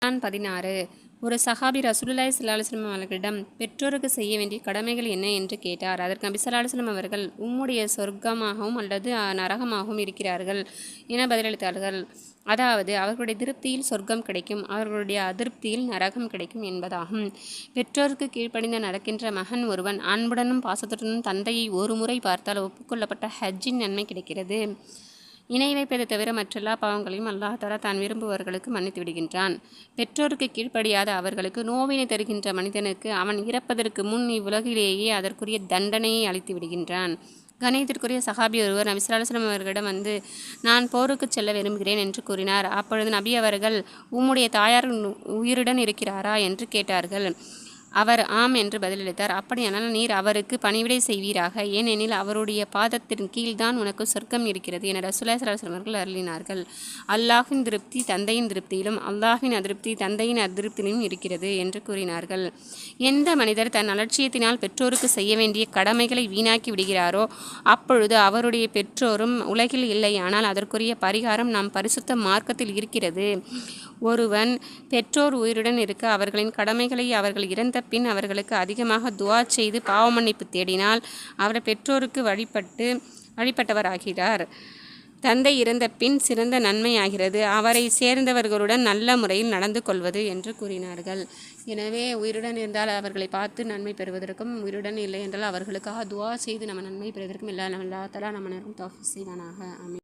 16 ஒரு சஹாபி ரசூலுல்லாஹி ஸல்லல்லாஹு அலைஹி வஸல்லம் அவர்களிடம் பெற்றோருக்கு செய்ய வேண்டிய கடமைகள் என்ன என்று கேட்டார். அதற்கு நபி ஸல்லல்லாஹு அலைஹி வஸல்லம் அவர்கள் உம்முடைய சொர்க்கமாகவும் அல்லது நரகமாகவும் இருக்கிறார்கள் என பதிலளித்தார்கள். அதாவது அவர்களுடைய திருப்தியில் சொர்க்கம் கிடைக்கும், அவர்களுடைய அதிருப்தியில் நரகம் கிடைக்கும் என்பதாகும். பெற்றோருக்கு கீழ்ப்படிந்து நடக்கின்ற மகன் ஒருவன் அன்புடனும் பாசத்துடனும் தந்தையை ஒரு முறை பார்த்தால் ஒப்புக்கொள்ளப்பட்ட ஹஜ்ஜின் நன்மை கிடைக்கிறது. இணை வைப்பதை தவிர மற்றெல்லா பாவங்களையும் அல்லாஹ் தஆலா தான் விரும்புபவர்களுக்கு மன்னித்து விடுகின்றான். பெற்றோருக்கு கீழ்ப்படியாத அவர்களுக்கு நோவினை தருகின்ற மனிதனுக்கு அவன் இறப்பதற்கு முன் இவ்வுலகிலேயே அதற்குரிய தண்டனையை அளித்து விடுகின்றான். கணியத்திற்குரிய சஹாபி ஒருவர் நபி ஸல்லல்லாஹு அலைஹி வஸல்லம் அவர்களிடம் வந்து, நான் போருக்கு செல்ல விரும்புகிறேன் என்று கூறினார். அப்பொழுது நபி அவர்கள், உம்முடைய தாயார் உயிருடன் இருக்கிறாரா என்று கேட்டார்கள். அவர் ஆம் என்று பதிலளித்தார். அப்படியானால் நீர் அவருக்கு பணிவிடை செய்வீராக, ஏனெனில் அவருடைய பாதத்தின் கீழ்தான் உனக்கு சொர்க்கம் இருக்கிறது என ரசூலுல்லாஹி ஸல்லல்லாஹு அலைஹி வஸல்லம் அவர்கள் அருளினார்கள். அல்லாஹ்வின் திருப்தி தந்தையின் திருப்தியிலும் அல்லாஹ்வின் அதிருப்தி தந்தையின் அதிருப்தியிலும் இருக்கிறது என்று கூறினார்கள். எந்த மனிதர் தன் அலட்சியத்தினால் பெற்றோருக்கு செய்ய வேண்டிய கடமைகளை வீணாக்கி விடுகிறாரோ அப்பொழுது அவருடைய பெற்றோரும் உலகில் இல்லை, ஆனால் அதற்குரிய பரிகாரம் நாம் பரிசுத்த மார்க்கத்தில் இருக்கிறது. ஒருவன் பெற்றோர் உயிருடன் இருக்க அவர்களின் கடமைகளை அவர்கள் இறந்த பின் அவர்களுக்கு அதிகமாக துஆ செய்து பாவ மன்னிப்பு தேடினால் அவர் பெற்றோருக்கு வழிபட்டவராகிறார். தந்தை இறந்த பின் சிறந்த நன்மையாகிறது அவரை சேர்ந்தவர்களுடன் நல்ல முறையில் நடந்து கொள்வது என்று கூறினார்கள். எனவே உயிருடன் இருந்தால் அவர்களை பார்த்து நன்மை பெறுவதற்கும், உயிருடன் இல்லை என்றால் அவர்களுக்காக துஆ செய்து நம்ம நன்மை பெறுவதற்கும் அல்லாஹ் தஆலா நம்ம தௌஃபீக் செய்வானாக. ஆமீன்.